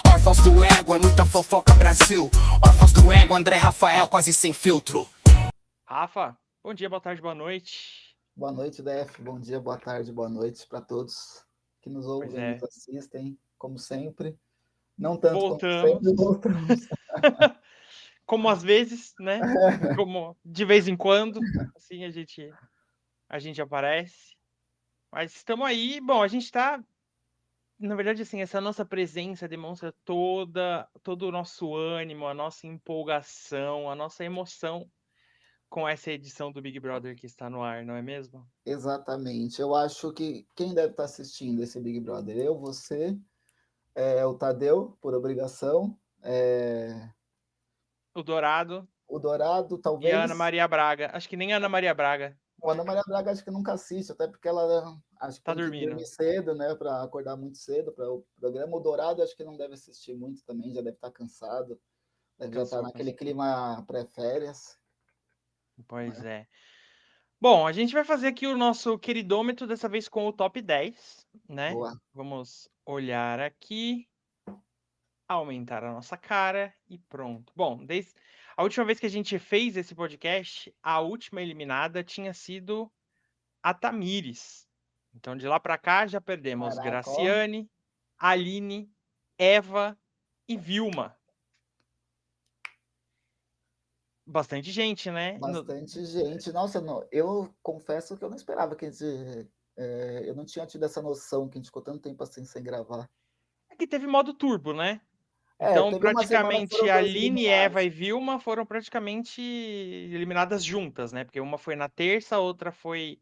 Órfãos do ego, é muita fofoca Brasil. Órfãos do ego, André Rafael, quase sem filtro. Rafa, bom dia, boa tarde, boa noite. Boa noite, DF. Bom dia, boa tarde, boa noite para todos que nos Pois ouvem, nos é, assistem, como sempre. Não tanto como sempre, voltamos. voltamos. Como às vezes, né? Como de vez em quando, assim a gente aparece. Mas estamos aí. Bom, a gente tá, na verdade, assim, essa nossa presença demonstra todo o nosso ânimo, a nossa empolgação, a nossa emoção com essa edição do Big Brother que está no ar, não é mesmo? Exatamente. Eu acho que quem deve estar assistindo esse Big Brother? Eu, você, o Tadeu, por obrigação, O Dourado o Dourado, e a Ana talvez. Maria Braga. Acho que nem a Ana Maria Braga O Ana Maria Braga acho que nunca assiste, até porque ela acho que tá tem que dormindo. dormir cedo, né, para acordar muito cedo para o programa. O Dourado acho que não deve assistir muito também, já deve estar cansado, deve já estar Cansou, naquele cansou. clima pré-férias. Pois é. Bom, a gente vai fazer aqui o nosso queridômetro, dessa vez com o top 10, né? Boa. Vamos olhar aqui, aumentar a nossa cara e pronto. Bom, desde a última vez que a gente fez esse podcast, a última eliminada tinha sido a Tamires. Então, de lá pra cá, já perdemos Caraca, ó, Graciane, Aline, Eva e Vilma. Bastante gente, né? bastante gente. Nossa, eu confesso que eu não esperava que a gente. Eu não tinha tido essa noção que a gente ficou tanto tempo assim sem gravar. É que teve modo turbo, né? É, Então, teve uma semana que praticamente, foram dois Aline, Eva eliminados. e Vilma foram praticamente eliminadas juntas, né? Porque uma foi na terça, a outra foi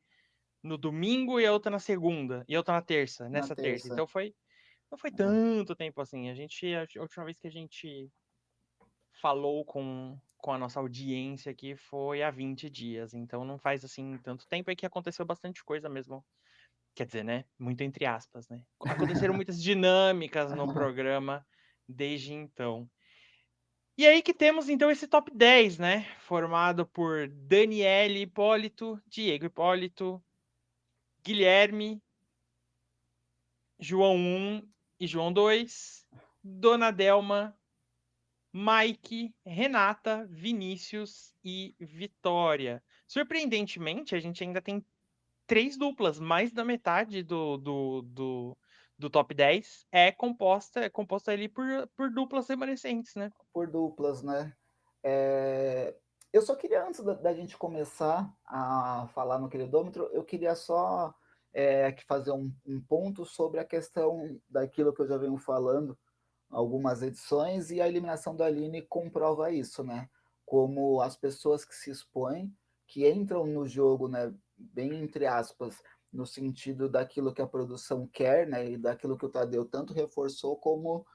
no domingo e a outra na segunda, e a outra na terça, Na nessa terça. terça. Então não foi tanto tempo assim. A última vez que a gente falou com a nossa audiência aqui foi há 20 dias. Então não faz assim tanto tempo, é que aconteceu bastante coisa mesmo. Quer dizer, né? Muito entre aspas, né? Aconteceram muitas dinâmicas no programa desde então. E aí que temos então esse top 10, né? Formado por Daniele Hipólito, Diego Hipólito, Guilherme, João 1 e João 2, Dona Delma, Mike, Renata, Vinícius e Vitória. Surpreendentemente, a gente ainda tem três duplas, mais da metade do top 10 é composta ali por duplas remanescentes, né? Por duplas, né? Eu só queria, antes da gente começar a falar no queridômetro, eu queria só fazer um ponto sobre a questão daquilo que eu já venho falando algumas edições, e a eliminação da Aline comprova isso, né? Como as pessoas que se expõem, que entram no jogo, né, bem entre aspas, no sentido daquilo que a produção quer, né, e daquilo que o Tadeu tanto reforçou, como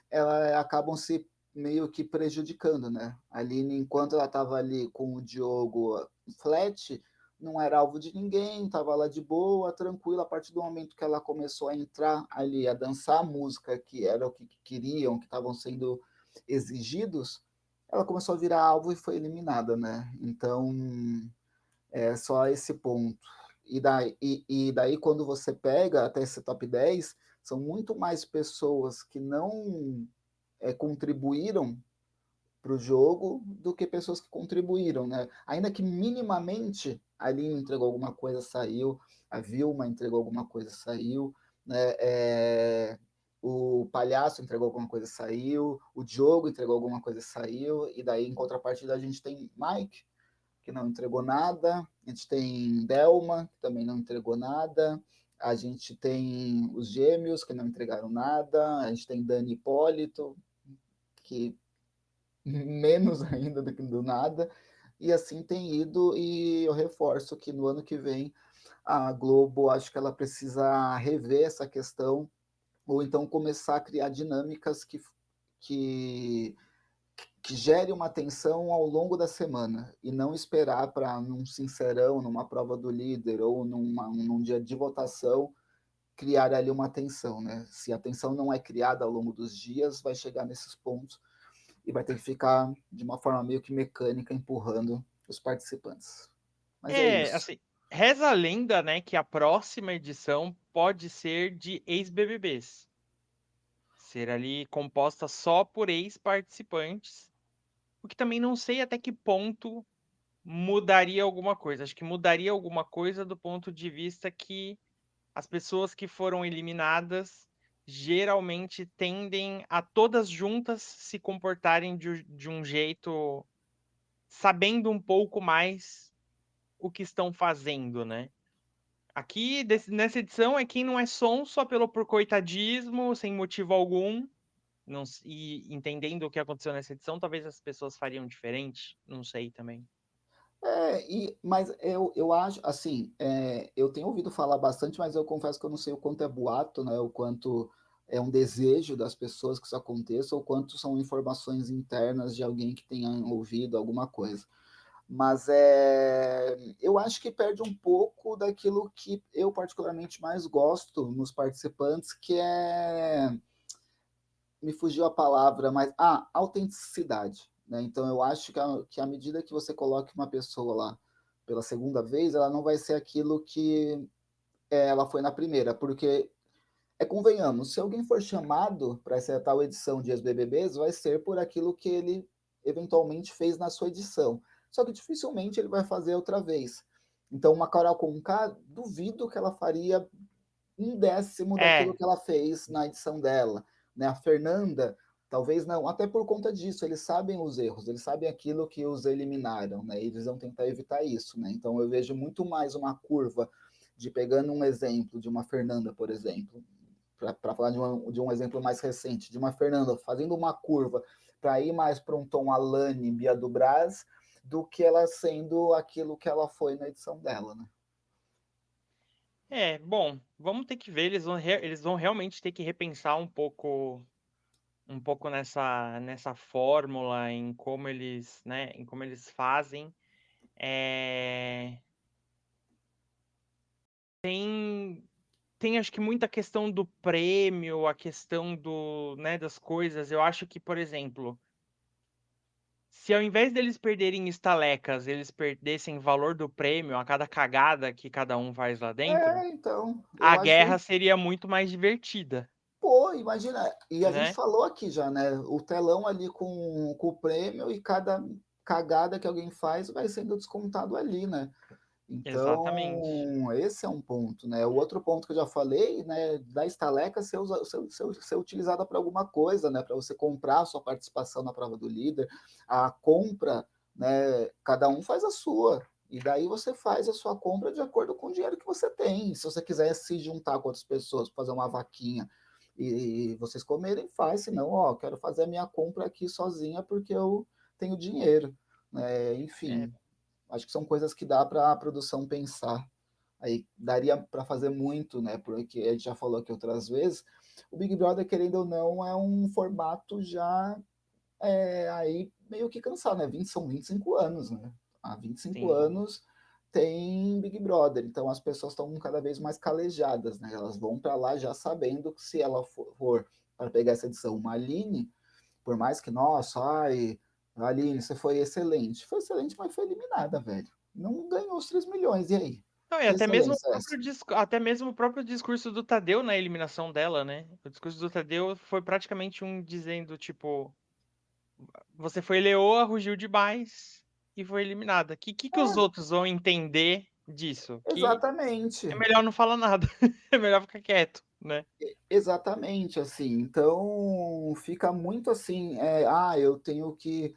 elas acabam se meio que prejudicando, né? A Aline, enquanto ela estava ali com o Diogo flat, não era alvo de ninguém, estava lá de boa, tranquila. A partir do momento que ela começou a entrar ali, a dançar a música, que era o que queriam, que estavam sendo exigidos, ela começou a virar alvo e foi eliminada, né? Então, é só esse ponto. E daí, quando você pega até esse top 10, são muito mais pessoas que não contribuíram para o jogo do que pessoas que contribuíram, né? Ainda que minimamente a Aline entregou alguma coisa, saiu, a Vilma entregou alguma coisa, saiu, né? O Palhaço entregou alguma coisa, saiu, o Diogo entregou alguma coisa, saiu, e daí, em contrapartida, a gente tem Mike, que não entregou nada, a gente tem Delma, que também não entregou nada, a gente tem os Gêmeos, que não entregaram nada, a gente tem Dani Hipólito, que menos ainda do que do nada, e assim tem ido, e eu reforço que no ano que vem a Globo, acho que ela precisa rever essa questão, ou então começar a criar dinâmicas que, que gere uma tensão ao longo da semana, e não esperar para num sincerão, numa prova do líder, ou num dia de votação, criar ali uma tensão, né? Se a tensão não é criada ao longo dos dias, vai chegar nesses pontos e vai ter que ficar de uma forma meio que mecânica empurrando os participantes. Mas é É, isso. assim, reza a lenda, né, que a próxima edição pode ser de ex-BBBs. ser ali composta só por ex-participantes, o que também não sei até que ponto mudaria alguma coisa. Acho que mudaria alguma coisa do ponto de vista que as pessoas que foram eliminadas geralmente tendem a todas juntas se comportarem de um jeito sabendo um pouco mais o que estão fazendo, né? Aqui, nessa edição, é quem não é som só por coitadismo, sem motivo algum, não, e entendendo o que aconteceu nessa edição, talvez as pessoas fariam diferente, não sei também. Mas eu acho, assim, eu tenho ouvido falar bastante, mas eu confesso que eu não sei o quanto é boato, né? O quanto é um desejo das pessoas que isso aconteça, ou quanto são informações internas de alguém que tenha ouvido alguma coisa. Mas eu acho que perde um pouco daquilo que eu particularmente mais gosto nos participantes, que me fugiu a palavra, mas autenticidade. Né? Então eu acho que à medida que você coloque uma pessoa lá pela segunda vez, ela não vai ser aquilo que ela foi na primeira, porque convenhamos, se alguém for chamado para essa tal edição de ex-BBBs, vai ser por aquilo que ele eventualmente fez na sua edição. Só que dificilmente ele vai fazer outra vez. Então, uma Carol Conká, duvido que ela faria 1/10 daquilo É, que ela fez na edição dela. Né? A Fernanda, talvez não, até por conta disso, eles sabem os erros, eles sabem aquilo que os eliminaram, né? Eles vão tentar evitar isso. Né? Então, eu vejo muito mais uma curva de pegando um exemplo de uma Fernanda, por exemplo, para falar de um exemplo mais recente, de uma Fernanda fazendo uma curva para ir mais para um tom Alane, Bia do Brás, do que ela sendo aquilo que ela foi na edição dela, né? bom, vamos ter que ver, eles vão realmente ter que repensar um pouco nessa fórmula, em como eles, né, em como eles fazem. É, tem acho que muita questão do prêmio, a questão né, das coisas. Eu acho que, por exemplo, se ao invés deles perderem estalecas, eles perdessem valor do prêmio a cada cagada que cada um faz lá dentro, Então, a eu acho guerra seria muito mais divertida, pô, imagina, e a gente né? falou aqui já, né? O telão ali com o prêmio e cada cagada que alguém faz vai sendo descontado ali, né? Exatamente. Então, esse é um ponto, né? O outro ponto que eu já falei, né, da estaleca ser utilizada para alguma coisa, né? Para você comprar a sua participação na prova do líder, a compra, né? Cada um faz a sua. E daí você faz a sua compra de acordo com o dinheiro que você tem. Se você quiser se juntar com outras pessoas, fazer uma vaquinha e vocês comerem, faz. Senão, ó, quero fazer a minha compra aqui sozinha porque eu tenho dinheiro. É, Enfim, acho que são coisas que dá para a produção pensar. Aí daria para fazer muito, né? Porque a gente já falou aqui outras vezes. O Big Brother, querendo ou não, é um formato já aí meio que cansado, né? São 25 anos, né? Há 25 sim. anos tem Big Brother, então as pessoas estão cada vez mais calejadas, né? Elas vão para lá já sabendo que se ela for para pegar essa edição uma Aline, por mais que, nossa, ai, Aline, você foi excelente. Foi excelente, mas foi eliminada, velho. Não ganhou os 3 milhões, e aí? Não, e Que até mesmo o excelência é essa? próprio, até mesmo o próprio discurso do Tadeu na eliminação dela, né? O discurso do Tadeu foi praticamente um dizendo, tipo, você foi leoa, rugiu demais e foi eliminada. Que os outros vão entender disso? Que é Exatamente. melhor não falar nada. É melhor ficar quieto, né? Exatamente, assim. Então, fica muito assim, eu tenho que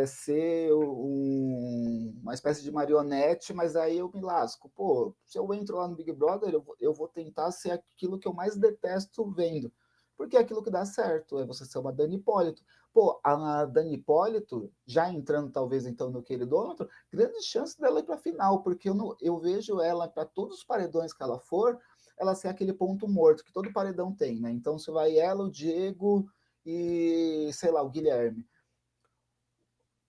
ser uma espécie de marionete, mas aí eu me lasco. Pô, se eu entro lá no Big Brother, eu vou tentar ser aquilo que eu mais detesto vendo. Porque é aquilo que dá certo, é você ser uma Dani Hipólito. Pô, a Dani Hipólito, já entrando talvez então no queridômetro, grande chance dela ir para a final, porque eu vejo ela para todos os paredões que ela for, ela ser aquele ponto morto que todo paredão tem, né? Então você vai ela, o Diego e, sei lá, o Guilherme,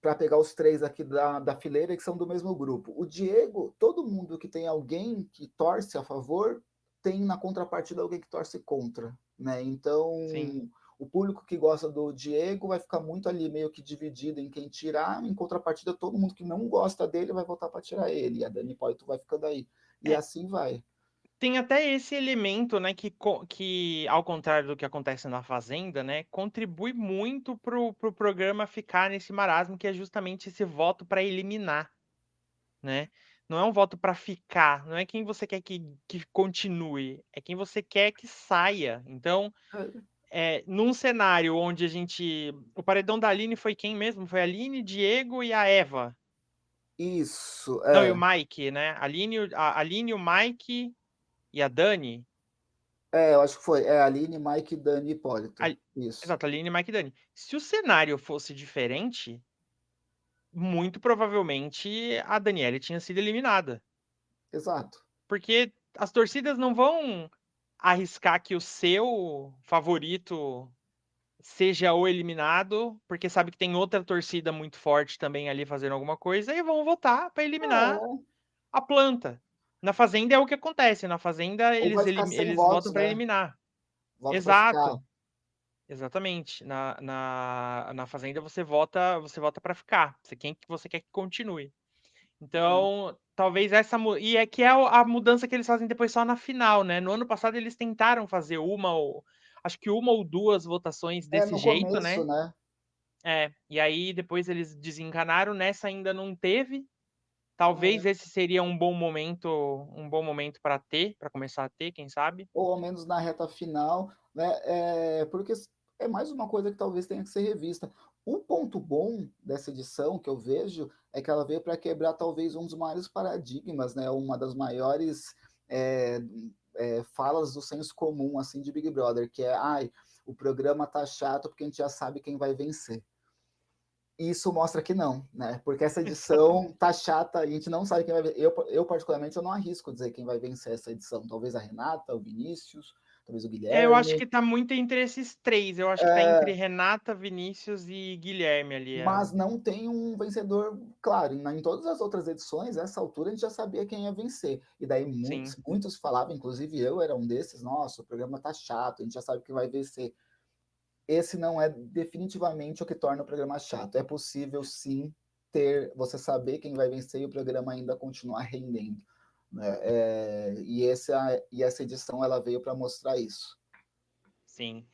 para pegar os três aqui da fileira que são do mesmo grupo. O Diego, todo mundo que tem alguém que torce a favor, tem na contrapartida alguém que torce contra, né? Então, Sim. o público que gosta do Diego vai ficar muito ali meio que dividido em quem tirar, em contrapartida todo mundo que não gosta dele vai votar para tirar ele, e a Dani Hipólito vai ficando aí. E É, assim vai. Tem até esse elemento, né, que ao contrário do que acontece na Fazenda, né, contribui muito pro programa ficar nesse marasmo, que é justamente esse voto para eliminar, né? Não é um voto para ficar, não é quem você quer que continue, é quem você quer que saia. Então, num cenário onde o paredão da Aline foi quem mesmo? Foi a Aline, Diego e a Eva. Isso, Não, e o Mike, né? A Aline, o Mike e a Dani. eu acho que foi. É Aline, Mike, Dani e Hipólito. A- Isso, Exato, Aline, Mike e Dani. Se o cenário fosse diferente, muito provavelmente a Daniele tinha sido eliminada. exato. Porque as torcidas não vão arriscar que o seu favorito seja o eliminado, porque sabe que tem outra torcida muito forte também ali fazendo alguma coisa, e vão votar para eliminar É, a planta. Na Fazenda é o que acontece. Na Fazenda ou vai ficar sem eles votam votos, para né? eliminar. Voto para ficar. Exato. Exatamente. Na Fazenda você vota para ficar. Quem que você quer que continue. É. Então, talvez e é que é a mudança que eles fazem depois só na final, né? No ano passado eles tentaram fazer acho que uma ou duas votações desse No jeito, começo, né? né? E aí depois eles desencanaram, nessa ainda não teve. Talvez É, esse seria um bom momento para começar a ter, quem sabe? ou ao menos na reta final, né? Porque é mais uma coisa que talvez tenha que ser revista. Um ponto bom dessa edição que eu vejo é que ela veio para quebrar talvez um dos maiores paradigmas, né? Uma das maiores é, falas do senso comum assim de Big Brother, que é, o programa tá chato porque a gente já sabe quem vai vencer. Isso mostra que não, né? Porque essa edição tá chata, a gente não sabe quem vai vencer. Eu particularmente, eu não arrisco dizer quem vai vencer essa edição. Talvez a Renata, o Vinícius, talvez o Eu acho Guilherme. que tá muito entre esses três. Eu acho que tá entre Renata, Vinícius e Guilherme ali. Mas não tem um vencedor claro. Em todas as outras edições, essa altura a gente já sabia quem ia vencer. E daí Sim, muitos falavam, inclusive eu era um desses, nossa, o programa tá chato, a gente já sabe quem vai vencer. Esse não é definitivamente o que torna o programa chato. É possível sim você saber quem vai vencer e o programa ainda continuar rendendo. Né? E essa edição ela veio para mostrar isso. sim.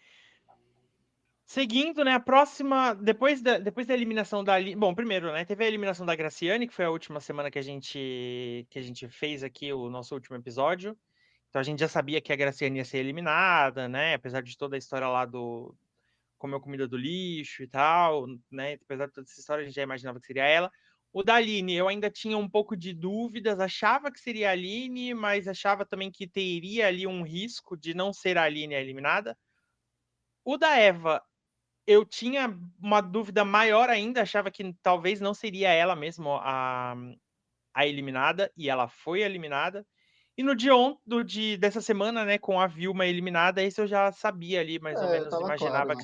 Seguindo, né, a próxima, depois da eliminação da bom, primeiro, né, teve a eliminação da Graciane, que foi a última semana que a gente fez aqui o nosso último episódio. Então a gente já sabia que a Graciane ia ser eliminada, né, apesar de toda a história lá do comeu comida do lixo e tal, né, apesar de toda essa história a gente já imaginava que seria ela. O da Aline, eu ainda tinha um pouco de dúvidas, achava que seria a Aline, mas achava também que teria ali um risco de não ser a Aline a eliminada. O da Eva, eu tinha uma dúvida maior ainda, achava que talvez não seria ela mesmo a eliminada, e ela foi eliminada. E no dia dessa semana, né, com a Vilma eliminada, esse eu já sabia ali, mais ou menos, Tava claro, imaginava né?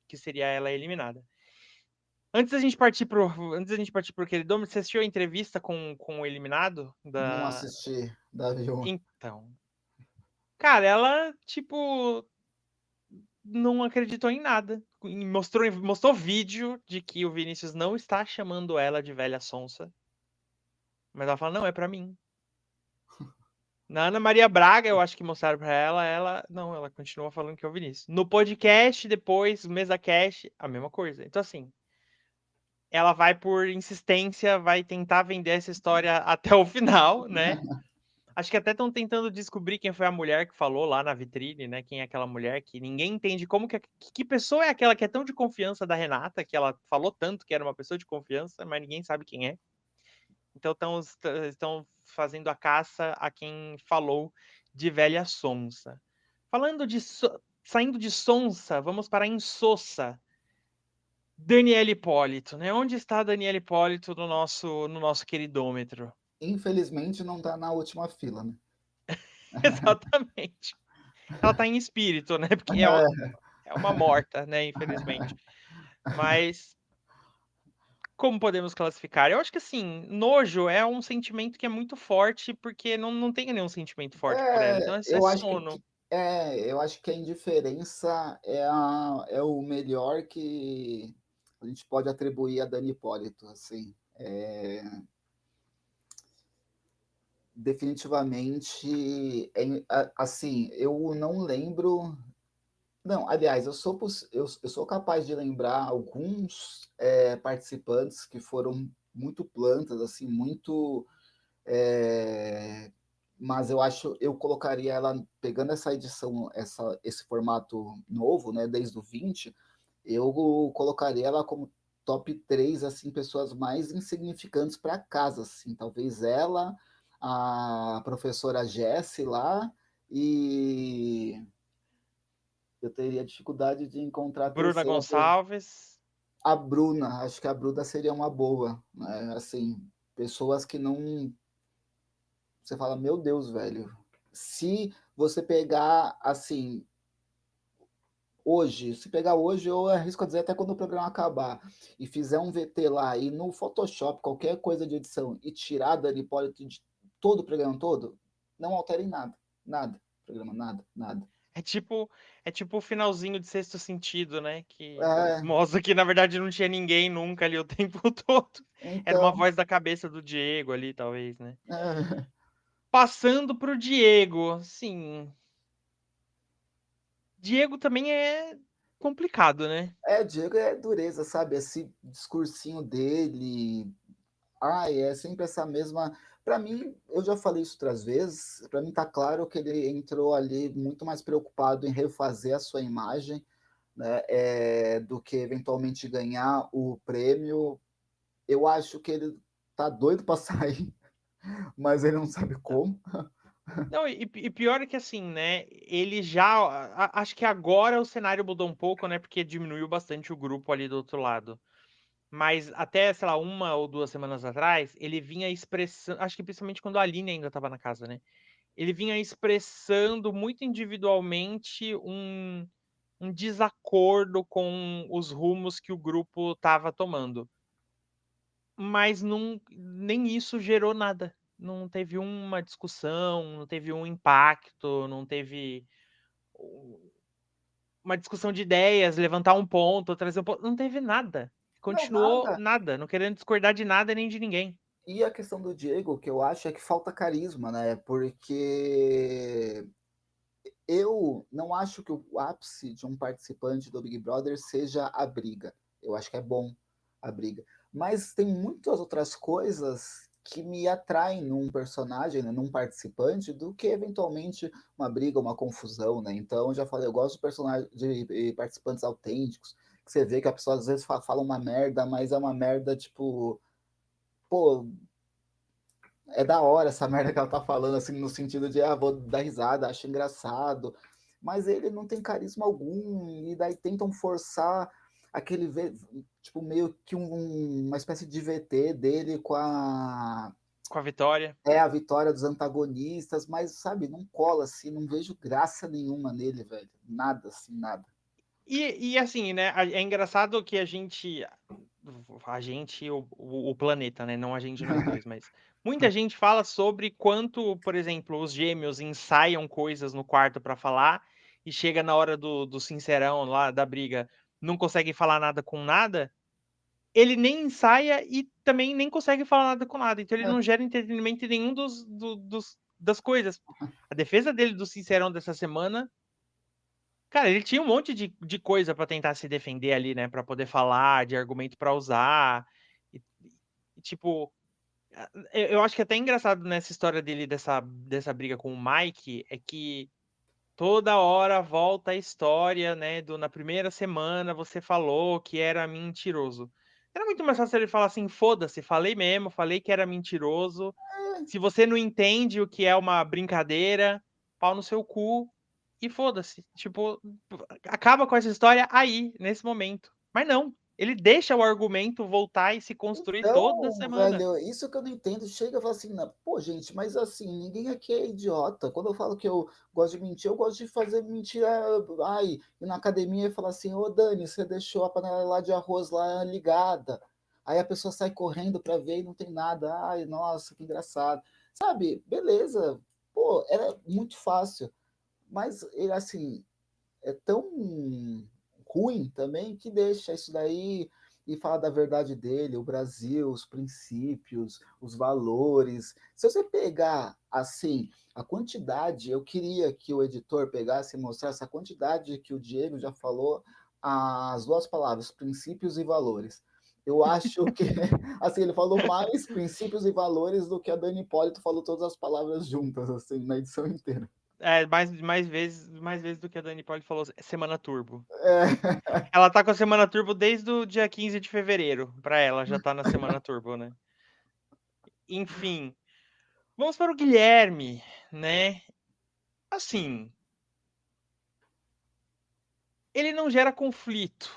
que seria ela eliminada. Antes da gente partir pro queridômetro, você assistiu a entrevista com o eliminado Não da. assisti Davi 1. Então, cara, ela, tipo, não acreditou em nada. Mostrou vídeo de que o Vinícius não está chamando ela de velha sonsa. Mas ela fala, não, é pra mim. Na Ana Maria Braga, eu acho que mostraram pra ela não, ela continua falando que é o Vinícius. No podcast, depois, mesa cast, a mesma coisa. Então, assim, ela vai por insistência, vai tentar vender essa história até o final, né? Acho que até estão tentando descobrir quem foi a mulher que falou lá na vitrine, né? Quem é aquela mulher que ninguém entende como que pessoa é aquela que é tão de confiança da Renata, que ela falou tanto que era uma pessoa de confiança, mas ninguém sabe quem é. Então estão fazendo a caça a quem falou de velha sonsa. Falando saindo de sonsa, vamos para a insossa. Daniela Hipólito, né? Onde está a Daniela Hipólito no nosso queridômetro? Infelizmente não tá na última fila, né? Exatamente. Ela tá em espírito, né? Porque é uma morta, né? Infelizmente. Mas como podemos classificar? Eu acho que assim, nojo é um sentimento que é muito forte, porque não tem nenhum sentimento forte por ela. Então é Eu acho sono. eu acho que a indiferença é o melhor que a gente pode atribuir a Dani Hipólito, assim. definitivamente, assim, eu não lembro. Não, aliás, eu sou capaz de lembrar alguns participantes que foram muito plantas, assim, muito. é, mas eu colocaria ela, pegando essa edição, esse formato novo, né, desde o 20, eu colocaria ela como top 3 assim, pessoas mais insignificantes para casa, assim, talvez ela, a professora Jessie lá, e eu teria dificuldade de encontrar a Bruna terceira. Gonçalves. A Bruna, acho que a Bruna seria uma boa, né? Assim, pessoas que não. Você fala, meu Deus, velho. Se você pegar, assim, hoje, se pegar hoje, eu arrisco a dizer até quando o programa acabar, e fizer um VT lá, e no Photoshop, qualquer coisa de edição, e tirar a Dani Hipólito de todo o programa todo, não altera em nada. Nada. Programa, nada, nada. É tipo, é tipo o finalzinho de Sexto Sentido, né? Que É, mostra que, na verdade, não tinha ninguém nunca ali o tempo todo. Era uma então. voz da cabeça do Diego ali, talvez, né? É, Passando pro Diego, sim. Diego também é complicado, né? Diego é dureza, sabe? Esse discursinho dele, ai, é sempre essa mesma. Para mim, eu já falei isso outras vezes. Para mim, tá claro que ele entrou ali muito mais preocupado em refazer a sua imagem, né, do que eventualmente ganhar o prêmio. Eu acho que ele tá doido para sair, mas ele não sabe como. Não, e pior é que assim, né? Ele já. Acho que agora o cenário mudou um pouco, né? Porque diminuiu bastante o grupo ali do outro lado. Mas até, sei lá, 1 ou 2 semanas atrás, ele vinha expressando. Acho que principalmente quando a Aline ainda estava na casa, né? Ele vinha expressando muito individualmente um desacordo com os rumos que o grupo estava tomando. Mas nem isso gerou nada. Não teve uma discussão, não teve um impacto, não teve uma discussão de ideias, levantar um ponto, trazer um ponto. Não teve nada. Não, Continuou nada. nada, não querendo discordar de nada nem de ninguém. E a questão do Diego, que eu acho é que falta carisma, né? Porque eu não acho que o ápice de um participante do Big Brother seja a briga. Eu acho que é bom a briga. Mas tem muitas outras coisas que me atraem num personagem, né, num participante, do que eventualmente uma briga, uma confusão, né? Então, eu já falei, eu gosto de personagens, de participantes autênticos, que você vê que a pessoa às vezes fala uma merda, mas é uma merda tipo, pô, é da hora essa merda que ela tá falando, assim, no sentido de, vou dar risada, acho engraçado. Mas ele não tem carisma algum, e daí tentam forçar aquele, tipo, meio que uma espécie de VT dele com Com a vitória. a vitória dos antagonistas, mas, sabe, não cola, assim, não vejo graça nenhuma nele, velho. Nada, assim, nada. E assim, né? É engraçado que a gente. A gente, o planeta, né? Não a gente, nós dois, mas. Muita gente fala sobre quanto, por exemplo, os gêmeos ensaiam coisas no quarto pra falar e chega na hora do sincerão lá, da briga, não consegue falar nada com nada. Ele nem ensaia e também nem consegue falar nada com nada. Então ele É, não gera entretenimento em nenhum das coisas. A defesa dele do sincerão dessa semana. Cara, ele tinha um monte de coisa pra tentar se defender ali, né? Pra poder falar, de argumento pra usar. E, tipo, eu acho que é até engraçado nessa história dele, dessa briga com o Mike, é que toda hora volta a história, né? Na primeira semana você falou que era mentiroso. Era muito mais fácil ele falar assim: foda-se, falei mesmo, falei que era mentiroso. Se você não entende o que é uma brincadeira, pau no seu cu e foda-se. Tipo, acaba com essa história aí, nesse momento. Mas não, ele deixa o argumento voltar e se construir toda então, semana. velho, isso que eu não entendo. Chega e fala assim, pô, gente, mas assim, ninguém aqui é idiota. Quando eu falo que eu gosto de mentir, eu gosto de fazer mentira. Ai, e na academia fala assim, ô Dani, você deixou a panela lá de arroz lá ligada. Aí a pessoa sai correndo para ver e não tem nada. Ai, nossa, que engraçado. Sabe, beleza. Pô, era muito fácil. Mas ele, assim, é tão ruim também que deixa isso daí. e fala da verdade dele, o Brasil, os princípios, os valores. Se você pegar assim a quantidade, eu queria que o editor pegasse e mostrasse a quantidade que o Diego já falou as duas palavras, princípios e valores. Eu acho que assim, ele falou mais princípios e valores do que a Dani Hipólito falou todas as palavras juntas, assim, na edição inteira. Mais vezes do que a Dani Poli falou, Semana Turbo. É, Ela tá com a Semana Turbo desde o dia 15 de fevereiro. Pra ela, já tá na Semana Turbo, né? Enfim, vamos para o Guilherme, né? Assim, ele não gera conflito,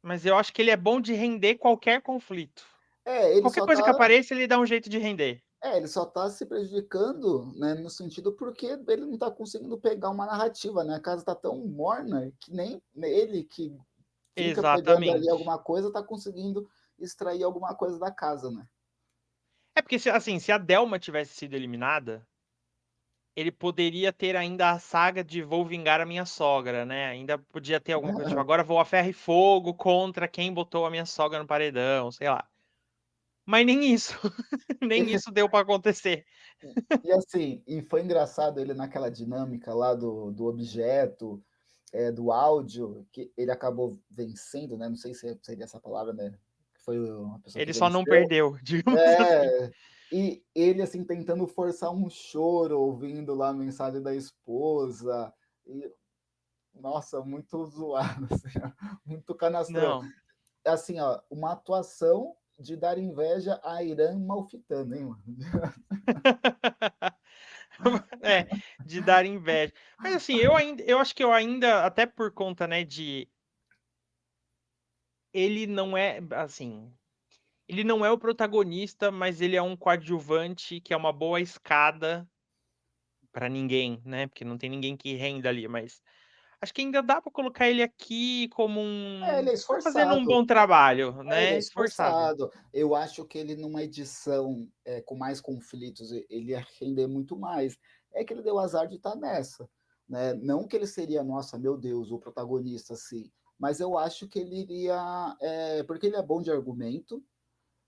mas eu acho que ele é bom de render qualquer conflito. ele Qualquer só coisa que tá apareça, ele dá um jeito de render. ele só está se prejudicando, né, no sentido porque ele não está conseguindo pegar uma narrativa, né? A casa está tão morna que nem ele que fica pegando ali Exatamente. alguma coisa está conseguindo extrair alguma coisa da casa, né? É porque, assim, se a Delma tivesse sido eliminada, ele poderia ter ainda a saga de vou vingar a minha sogra, né? Ainda podia ter alguma coisa, tipo, agora vou a ferro e fogo contra quem botou a minha sogra no paredão, sei lá. Mas nem isso, nem Ele, isso deu pra acontecer. e assim, e foi engraçado ele naquela dinâmica lá do objeto, do áudio, que ele acabou vencendo, né? Não sei se seria essa palavra, né? Foi uma pessoa que Ele só não venceu. perdeu, digamos assim. É, e ele, assim, tentando forçar um choro, ouvindo lá a mensagem da esposa, e, nossa, muito zoado, assim, ó, muito canastrão. Não. Assim, ó, uma atuação de dar inveja a Irã Malfitano, hein, mano? É, de dar inveja. Mas assim, eu acho que eu ainda, até por conta, né, de ele não é, assim, ele não é o protagonista, mas ele é um coadjuvante que é uma boa escada pra ninguém, né? Porque não tem ninguém que renda ali, mas acho que ainda dá pra colocar ele aqui como Ele é tá fazendo um esforçado, bom trabalho, ele é né? Esforçado. esforçado. Eu acho que ele, numa edição com mais conflitos, ele ia render muito mais. É que ele deu azar de estar nessa, né? Não que ele seria, nossa, meu Deus, o protagonista, assim, mas eu acho que ele iria, porque ele é bom de argumento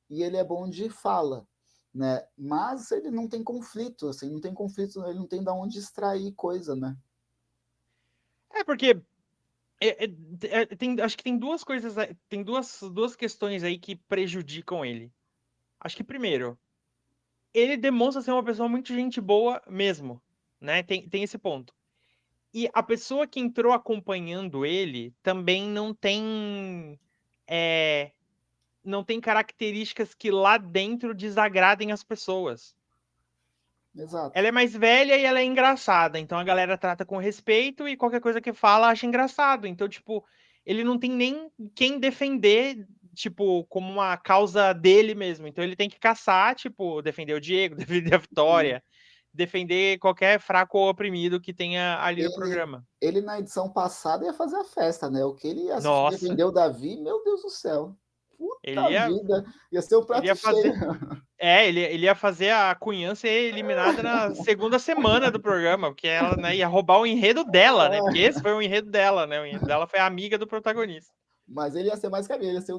e ele é bom de fala, né? Mas ele não tem conflito, assim, não tem conflito, ele não tem de onde extrair coisa, né? É porque acho que tem duas coisas, tem duas questões aí que prejudicam ele. Acho que primeiro, ele demonstra ser uma pessoa muito gente boa mesmo, né? Tem esse ponto. E a pessoa que entrou acompanhando ele também é, não tem características que lá dentro desagradem as pessoas. Exato. Ela é mais velha e ela é engraçada, então a galera trata com respeito e qualquer coisa que fala acha engraçado. Então, tipo, ele não tem nem quem defender, tipo, como uma causa dele mesmo. Então ele tem que caçar, tipo, defender o Diego, defender a Vitória, defender qualquer fraco ou oprimido que tenha ali no Ele, programa. ele na edição passada ia fazer a festa, né? O que ele ia Nossa, defender o Davi, meu Deus do céu. ele Puta ia, vida, ia ser um ele prato ia cheio. fazer. É, ele ia fazer a Cunhã ser eliminada na segunda semana do programa, porque ela, né, ia roubar o enredo dela, né? Porque esse foi o enredo dela, né? O enredo dela foi a amiga do protagonista. Mas ele ia ser mais que ele ia ser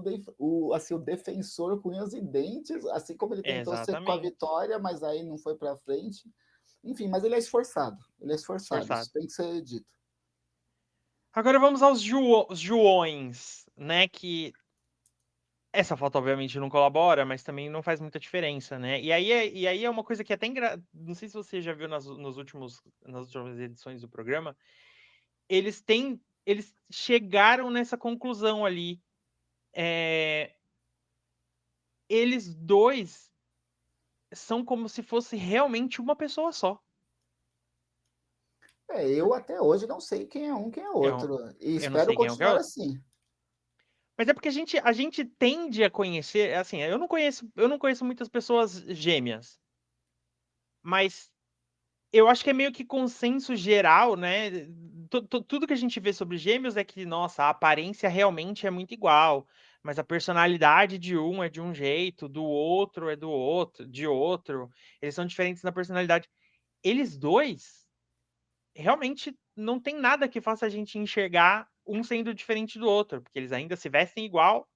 assim, o defensor com unhas e dentes, assim como ele tentou ser com a Exatamente. vitória, mas aí não foi para frente. Enfim, mas ele é esforçado, Esforçado. isso tem que ser dito. Agora vamos aos Joões, né? Que essa foto, obviamente, não colabora, mas também não faz muita diferença, né? E aí é uma coisa que até não sei se você já viu nas últimas edições do programa, eles chegaram nessa conclusão ali. É, eles dois são como se fosse realmente uma pessoa só. Eu até hoje não sei quem é um, quem é Eu, outro. E eu não espero sei quem é o que é continuar outro. assim. Mas é porque a gente tende a conhecer, assim, eu não conheço muitas pessoas gêmeas, mas eu acho que é meio que consenso geral, né? Tudo que a gente vê sobre gêmeos é que, nossa, a aparência realmente é muito igual, mas a personalidade de um é de um jeito, do outro é do outro, de outro. Eles são diferentes na personalidade. Eles dois realmente não tem nada que faça a gente enxergar um sendo diferente do outro, porque eles ainda se vestem igual,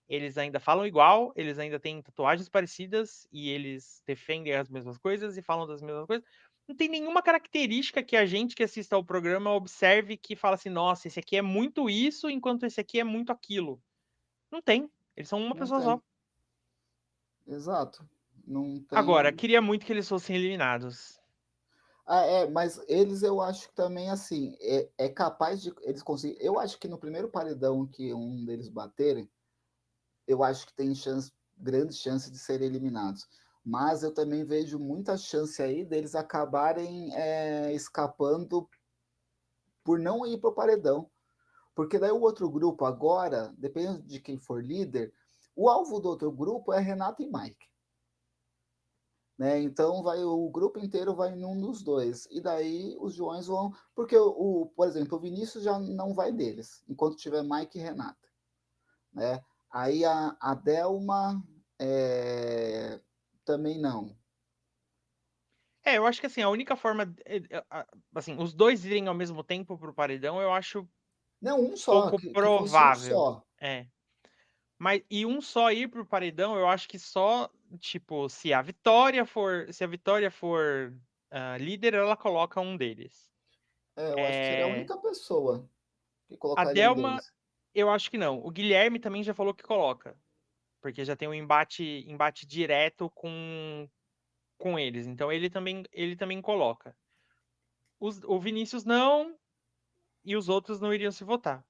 eles ainda falam igual, eles ainda têm tatuagens parecidas e eles defendem as mesmas coisas e falam das mesmas coisas. Não tem nenhuma característica que a gente que assista ao programa observe que fala assim, nossa, esse aqui é muito isso, enquanto esse aqui é muito aquilo. Não tem. Eles são uma Não pessoa só. tem. Exato. Não Agora, tem. queria muito que eles fossem eliminados. Mas eles eu acho que também assim, é capaz de eles conseguir. Eu acho que no primeiro paredão que um deles baterem, eu acho que tem grande chance de serem eliminados. Mas eu também vejo muita chance aí deles acabarem escapando por não ir para o paredão. Porque daí o outro grupo agora, dependendo de quem for líder, o alvo do outro grupo é Renato e Mike. Né? Então o grupo inteiro vai num dos dois. E daí os Joões vão. Porque, por exemplo, o Vinícius já não vai deles, enquanto tiver Mike e Renata. Né? Aí a Delma também não. Eu acho que assim, a única forma. Assim, os dois irem ao mesmo tempo pro paredão, eu acho Não, um só, pouco que fosse um provável. só. Mas e um só ir pro paredão, eu acho que só, tipo, se a Vitória for líder, ela coloca um deles. Eu acho que seria a É, única pessoa que a colocaria um Delma, deles. eu acho que não. O Guilherme também já falou que coloca, porque já tem um embate direto com eles. Então ele também coloca. O Vinícius não, e os outros não iriam se votar.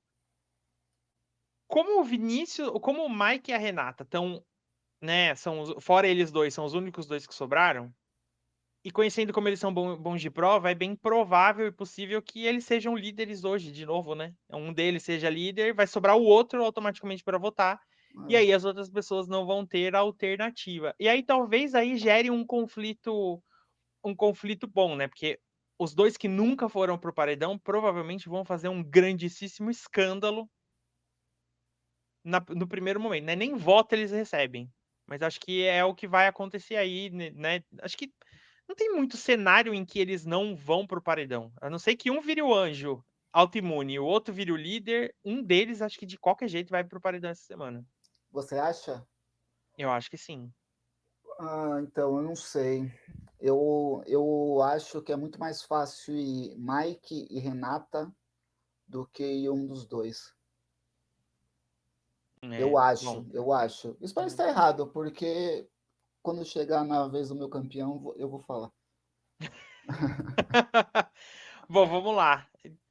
Como o Vinícius, como o Mike e a Renata estão, né, fora eles dois, são os únicos dois que sobraram. E conhecendo como eles são bons de prova, é bem provável e possível que eles sejam líderes hoje, de novo, né? Um deles seja líder, vai sobrar o outro automaticamente para votar. E É. aí as outras pessoas não vão ter alternativa. E aí talvez aí gere um conflito bom, né? Porque os dois que nunca foram pro paredão provavelmente vão fazer um grandíssimo escândalo no primeiro momento, né? Nem voto eles recebem. Mas acho que é o que vai acontecer aí, né? Acho que não tem muito cenário em que eles não vão pro paredão. A não ser que um vire o anjo autoimune e o outro vire o líder, um deles acho que de qualquer jeito vai pro paredão essa semana. Você acha? Eu acho que sim. Então, eu não sei. Eu acho que é muito mais fácil ir Mike e Renata do que ir um dos dois. Eu Bom. acho, eu acho. Espero estar errado, porque quando chegar na vez do meu campeão, eu vou falar. Bom, vamos lá.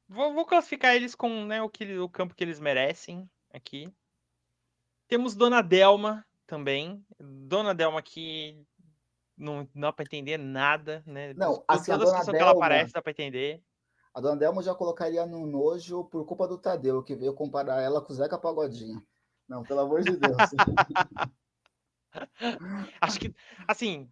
Vou classificar eles com, né, o campo que eles merecem aqui. Temos Dona Delma também. Dona Delma que não dá pra entender nada, né? Não, assim, Toda a situação que ela aparece dá pra entender. A Dona Delma eu já colocaria no nojo por culpa do Tadeu, que veio comparar ela com o Zeca Pagodinho. Não, pelo amor de Deus. Acho que, assim,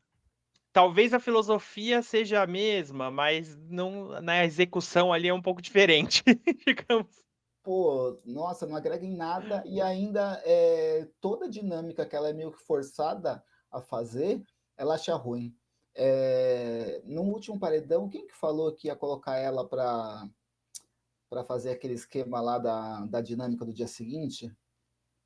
talvez a filosofia seja a mesma, mas não, na execução ali é um pouco diferente, digamos. Pô, nossa, não agrega em nada e ainda toda a dinâmica que ela é meio que forçada a fazer, ela acha ruim. No último paredão, quem que falou que ia colocar ela para fazer aquele esquema lá da dinâmica do dia seguinte?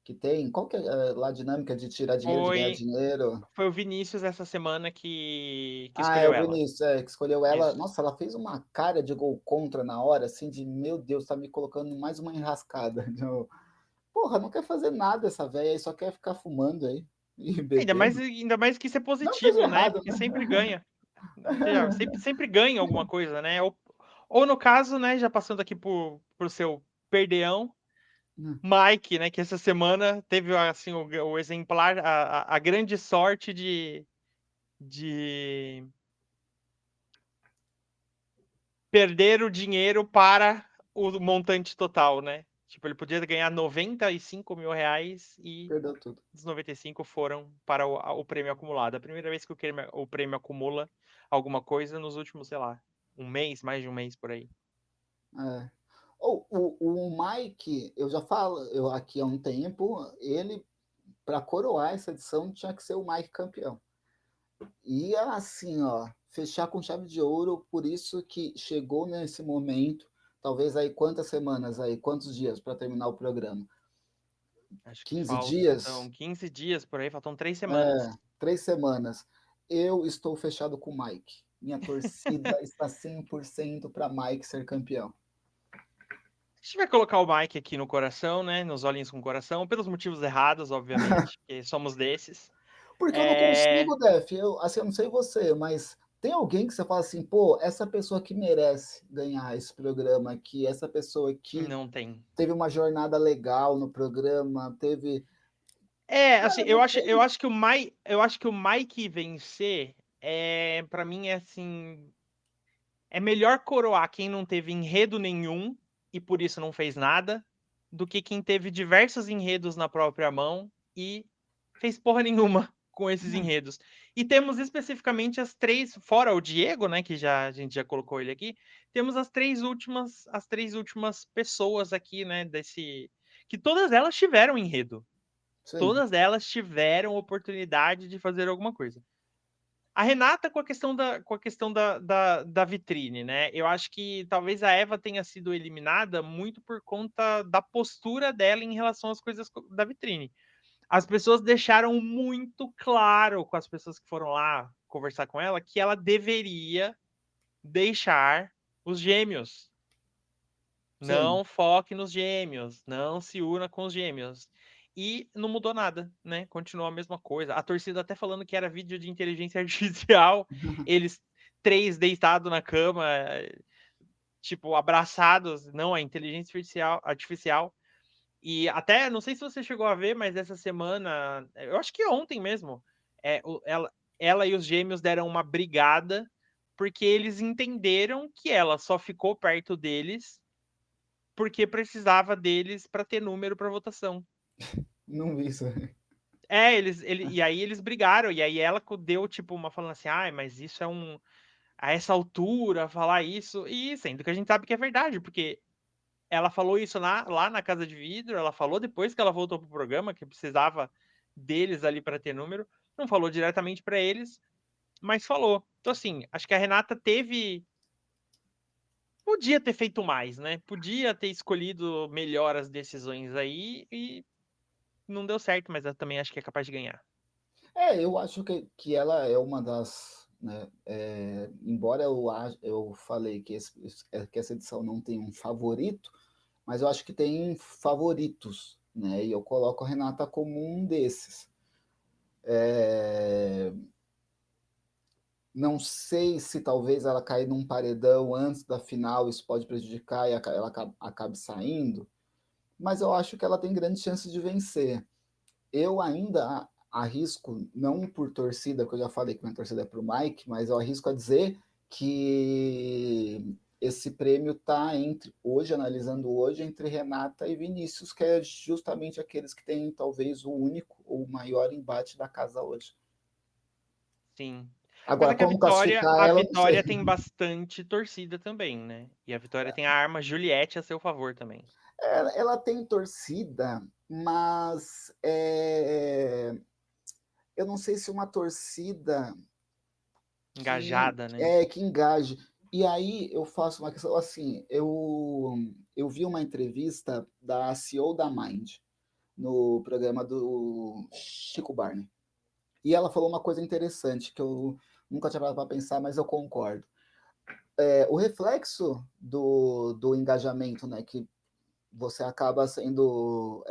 Que tem? Qual que é lá a dinâmica de tirar dinheiro, de ganhar Foi, dinheiro? foi o Vinícius essa semana que É escolheu o ela. Vinícius, que escolheu ela. Isso. Nossa, ela fez uma cara de gol contra na hora, assim, de meu Deus, tá me colocando mais uma enrascada. Porra, não quer fazer nada essa velha aí, só quer ficar fumando aí e bebendo. Ainda mais que isso é Não que seja positivo, né? errado, Porque né? sempre ganha. Seja, sempre ganha alguma coisa, né? Ou no caso, né, já passando aqui pro seu perdeão, Mike, né, que essa semana teve assim o exemplar, a grande sorte de perder o dinheiro para o montante total, né? Tipo, ele podia ganhar R$ 95.000 e Perdeu tudo. os 95 foram para o prêmio acumulado. A primeira vez que o prêmio acumula alguma coisa nos últimos, sei lá, um mês, mais de um mês por aí. É. O Mike, eu já falo, eu aqui há um tempo, ele, para coroar essa edição, tinha que ser o Mike campeão. E assim, ó, fechar com chave de ouro, por isso que chegou nesse momento, talvez aí quantas semanas aí, quantos dias para terminar o programa. Acho que 15 faltam dias, 15 dias por aí, faltam 3 semanas. 3 semanas. Eu estou fechado com o Mike. Minha torcida está 100% para Mike ser campeão. A gente vai colocar o Mike aqui no coração, né? Nos olhinhos com o coração, pelos motivos errados, obviamente, porque somos desses. Porque eu não É... consigo, Def. Eu não sei você, mas tem alguém que você fala assim, pô, essa pessoa que merece ganhar esse programa aqui, essa pessoa que Não tem. teve uma jornada legal no programa, teve. Assim, Cara, não tem. eu acho que o Mike vencer para mim é assim, é melhor coroar quem não teve enredo nenhum e por isso não fez nada, do que quem teve diversos enredos na própria mão e fez porra nenhuma com esses enredos. E temos especificamente as três, fora o Diego, né, que a gente já colocou ele aqui, temos as três últimas pessoas aqui, né, desse que todas elas tiveram enredo. Sim, Todas elas tiveram oportunidade de fazer alguma coisa. A Renata com a questão da vitrine, né? Eu acho que talvez a Eva tenha sido eliminada muito por conta da postura dela em relação às coisas da vitrine. As pessoas deixaram muito claro com as pessoas que foram lá conversar com ela que ela deveria deixar os gêmeos. sim. Não foque nos gêmeos, não se una com os gêmeos. E não mudou nada, né? Continuou a mesma coisa. A torcida até falando que era vídeo de inteligência artificial, eles três deitados na cama, tipo, abraçados. Não, a inteligência artificial. E até, não sei se você chegou a ver, mas essa semana, eu acho que ontem mesmo, ela e os gêmeos deram uma brigada, porque eles entenderam que ela só ficou perto deles porque precisava deles para ter número para votação. Não vi isso. E aí eles brigaram, e aí ela deu tipo uma falando assim, ai, mas isso é a essa altura, falar isso, e sendo que a gente sabe que é verdade, porque ela falou isso lá na Casa de Vidro, ela falou depois que ela voltou pro programa, que precisava deles ali para ter número, não falou diretamente para eles, mas falou. Então assim, acho que a Renata podia ter feito mais, né? Podia ter escolhido melhor as decisões aí e não deu certo, mas eu também acho que é capaz de ganhar. Eu acho que ela é uma das. Né, embora eu falei que essa edição não tem um favorito, mas eu acho que tem favoritos, né? E eu coloco a Renata como um desses. É, não sei se talvez ela cair num paredão antes da final, isso pode prejudicar e ela acabe saindo, mas eu acho que ela tem grandes chances de vencer. Eu ainda arrisco, não por torcida, porque eu já falei que minha torcida é para o Mike, mas eu arrisco a dizer que esse prêmio está hoje, analisando hoje, entre Renata e Vinícius, que é justamente aqueles que têm talvez o único ou maior embate da casa hoje. Sim. Mas é Agora, que a como Vitória, classificar a ela, eu não sei. Vitória tem bastante torcida também, né? E a Vitória tem a arma Juliette a seu favor também. Ela tem torcida, mas eu não sei se uma torcida Engajada, né? que engaje. E aí eu faço uma questão assim, eu vi uma entrevista da CEO da Mind no programa do Chico Barney. E ela falou uma coisa interessante que eu nunca tinha parado para pensar, mas eu concordo. O reflexo do engajamento, né, que você acaba sendo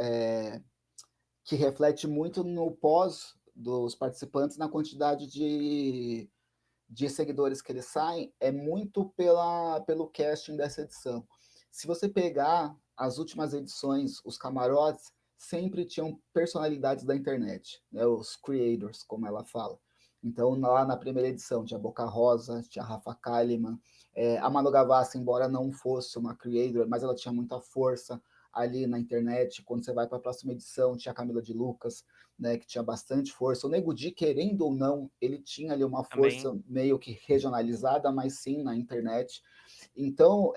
que reflete muito no pós dos participantes na quantidade de seguidores que eles saem é muito pelo casting dessa edição. Se você pegar as últimas edições, os camarotes sempre tinham personalidades da internet, né? Os creators, como ela fala. Então, lá na primeira edição, tinha Boca Rosa, tinha Rafa Kalimann, a Manu Gavassi, embora não fosse uma creator, mas ela tinha muita força ali na internet. Quando você vai para a próxima edição, tinha a Camila de Lucas, né, que tinha bastante força. O Nego Di, querendo ou não, ele tinha ali uma Também. força meio que regionalizada, mas sim na internet. Então,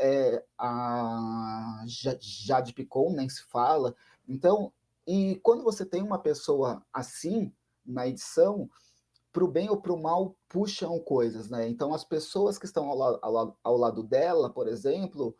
a Jade Picon nem se fala. Então, e quando você tem uma pessoa assim na edição, para o bem ou para o mal, puxam coisas, né? Então, as pessoas que estão ao lado dela, por exemplo,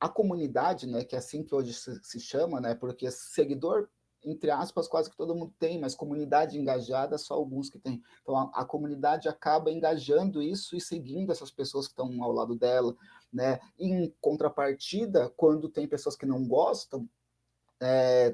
a comunidade, né, que é assim que hoje se chama, né, porque seguidor entre aspas, quase que todo mundo tem, mas comunidade engajada, só alguns que têm. Então, a comunidade acaba engajando isso e seguindo essas pessoas que estão ao lado dela, né? Em contrapartida, quando tem pessoas que não gostam,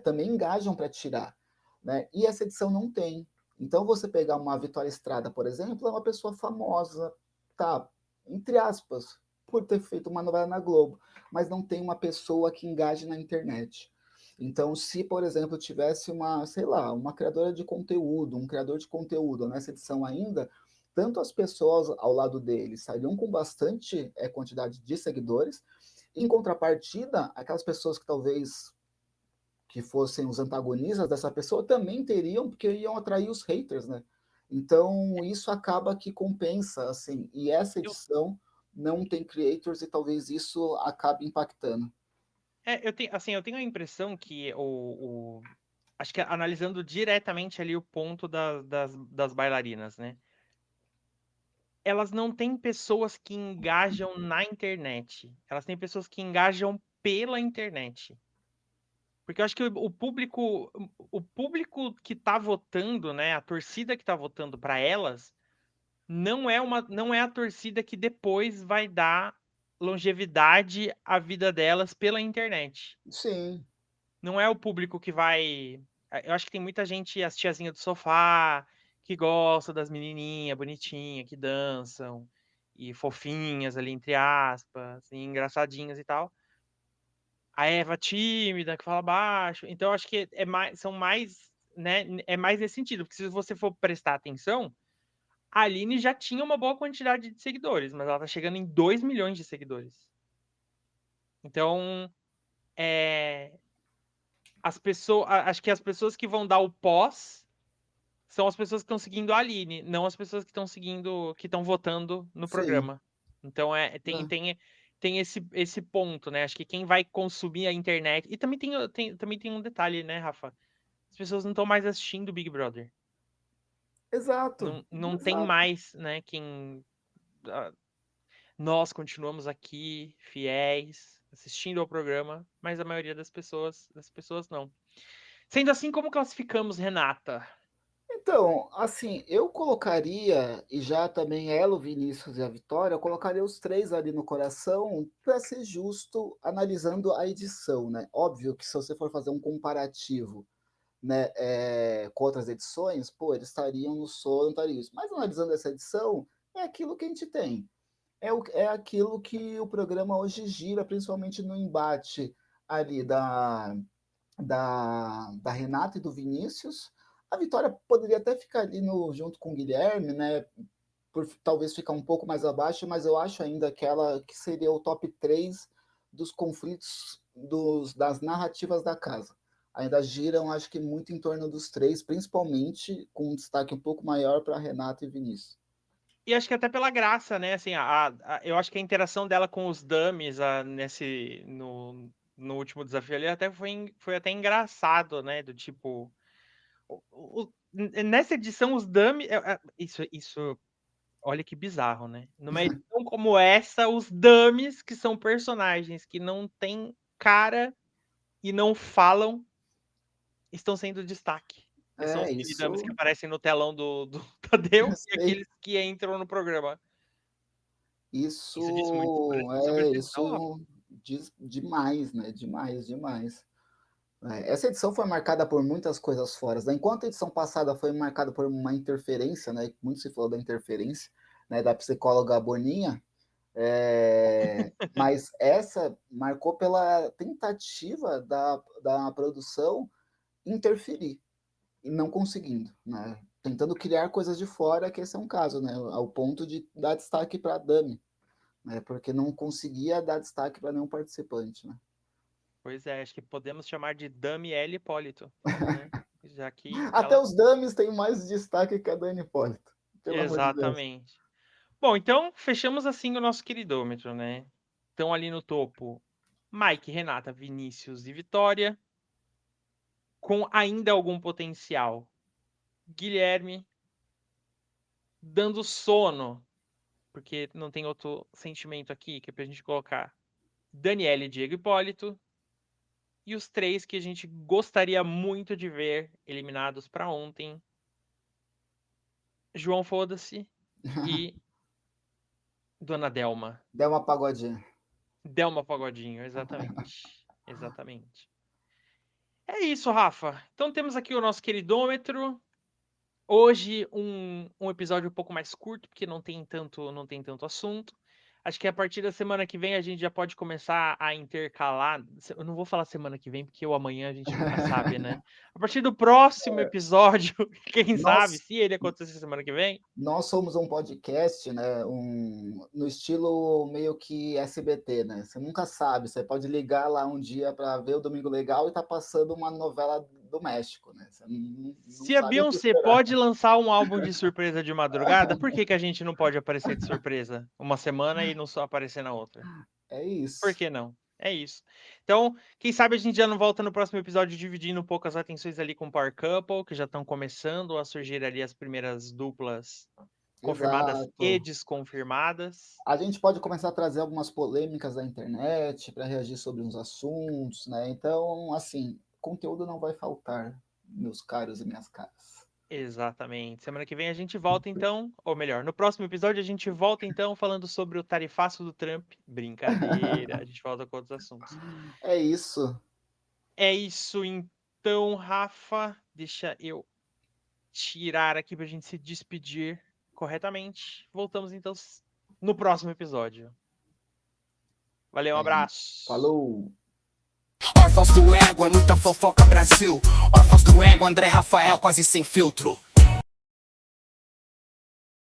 também engajam para tirar, né? E essa edição não tem. Então, você pegar uma Vitória Estrada, por exemplo, é uma pessoa famosa, tá? Entre aspas, por ter feito uma novela na Globo, mas não tem uma pessoa que engaje na internet. Então, se, por exemplo, tivesse uma, sei lá, uma criadora de conteúdo, um criador de conteúdo nessa edição ainda, tanto as pessoas ao lado dele sairiam com bastante quantidade de seguidores, em contrapartida, aquelas pessoas que talvez que fossem os antagonistas dessa pessoa também teriam, porque iam atrair os haters, né? Então, isso acaba que compensa, assim, e essa Eu, edição não tem creators e talvez isso acabe impactando. eu tenho a impressão que acho que analisando diretamente ali o ponto das bailarinas, né? Elas não têm pessoas que engajam na internet. Elas têm pessoas que engajam pela internet. Porque eu acho que o público que tá votando, né, a torcida que tá votando para elas, não é a torcida que depois vai dar longevidade à vida delas pela internet. Sim, Não é o público que vai. Eu acho que tem muita gente, as tiazinhas do sofá, que gosta das menininhas bonitinhas, que dançam, e fofinhas ali, entre aspas, e engraçadinhas e tal. A Eva tímida, que fala baixo. Então, eu acho que são mais, né, é mais nesse sentido, porque se você for prestar atenção, a Aline já tinha uma boa quantidade de seguidores, mas ela tá chegando em 2 milhões de seguidores. Então, é, acho que as pessoas que vão dar o pós são as pessoas que estão seguindo a Aline, não as pessoas que estão seguindo, que estão votando no sim. programa. Então Né? tem esse ponto, né? Acho que quem vai consumir a internet. E também tem um detalhe, né, Rafa? As pessoas não estão mais assistindo o Big Brother. Exato, Não tem exato. mais, né? Ah, nós continuamos aqui, fiéis, assistindo ao programa, mas a maioria das pessoas não. Sendo assim, como classificamos Renata? Então, assim, eu colocaria, e já também ela, o Vinícius e a Vitória, eu colocaria os três ali no coração para ser justo analisando a edição, né? Óbvio que se você for fazer um comparativo, né, com outras edições, pô, eles estariam no solo, estariam isso. Mas analisando essa edição, é aquilo que a gente tem. É aquilo que o programa hoje gira, principalmente no embate ali da Renata e do Vinícius. A Vitória poderia até ficar ali junto com o Guilherme, né? Por talvez ficar um pouco mais abaixo, mas eu acho ainda que ela que seria o top 3 dos conflitos das narrativas da casa. Ainda giram, acho que muito em torno dos três, principalmente com um destaque um pouco maior para Renata e Vinícius. E acho que até pela graça, né? Assim, eu acho que a interação dela com os dummies no último desafio ali até foi até engraçado, né? Do tipo. Nessa edição, os dummies. Isso, olha que bizarro, né? Numa edição como essa, os dummies, que são personagens que não têm cara e não falam, estão sendo destaque. Que são os mini-dummies que Isso, aparecem no telão do Tadeu e sei. aqueles que entram no programa. Isso diz muito sobre a edição, Rafa. Isso diz demais, né? Demais, demais. Essa edição foi marcada por muitas coisas fora, né? Enquanto a edição passada foi marcada por uma interferência, né? Muito se falou da interferência, né? Da psicóloga Boninha, mas essa marcou pela tentativa da produção interferir e não conseguindo, né? Tentando criar coisas de fora, que esse é um caso, né? Ao ponto de dar destaque para a Dami, né? Porque não conseguia dar destaque para nenhum participante, né? Pois é, acho que podemos chamar de Dami L. Hipólito, né? Já que Até ela. os Dames têm mais destaque que a Dani Hipólito, pelo amor de Deus. Exatamente. Bom, então fechamos assim o nosso queridômetro, né? Estão ali no topo Mike, Renata, Vinícius e Vitória, com ainda algum potencial. Guilherme, dando sono, porque não tem outro sentimento aqui que é pra gente colocar. Daniele, Diego Hipólito E os 3 que a gente gostaria muito de ver eliminados para ontem. João Foda-se e Dona Delma. Deu uma pagodinha. Delma Pagodinho, exatamente. Exatamente. É isso, Rafa. Então temos aqui o nosso queridômetro. Hoje um episódio um pouco mais curto, porque não tem tanto assunto. Acho que a partir da semana que vem a gente já pode começar a intercalar. Eu não vou falar semana que vem, porque o amanhã a gente nunca sabe, né? A partir do próximo episódio, quem sabe, se ele acontecer semana que vem. Nós somos um podcast, né? No estilo meio que SBT, né? Você nunca sabe. Você pode ligar lá um dia para ver o Domingo Legal e tá passando uma novela do México, né? Você não Se a sabe o que Beyoncé esperar. pode lançar um álbum de surpresa de madrugada, por que a gente não pode aparecer de surpresa uma semana e não só aparecer na outra? É isso. Por que não? É isso. Então, quem sabe a gente já não volta no próximo episódio dividindo um pouco as atenções ali com o Power Couple, que já estão começando a surgir ali as primeiras duplas confirmadas Exato. e desconfirmadas. A gente pode começar a trazer algumas polêmicas da internet para reagir sobre uns assuntos, né? Então, assim, conteúdo não vai faltar, meus caros e minhas caras. Exatamente. Semana que vem a gente volta então, ou melhor, no próximo episódio a gente volta então falando sobre o tarifaço do Trump. Brincadeira, a gente volta com outros assuntos. É isso. É isso então, Rafa. Deixa eu tirar aqui pra gente se despedir corretamente. Voltamos então no próximo episódio. Valeu, um abraço. Falou! Órfãos do ego, é muita fofoca Brasil. Órfãos do ego, André Rafael quase sem filtro.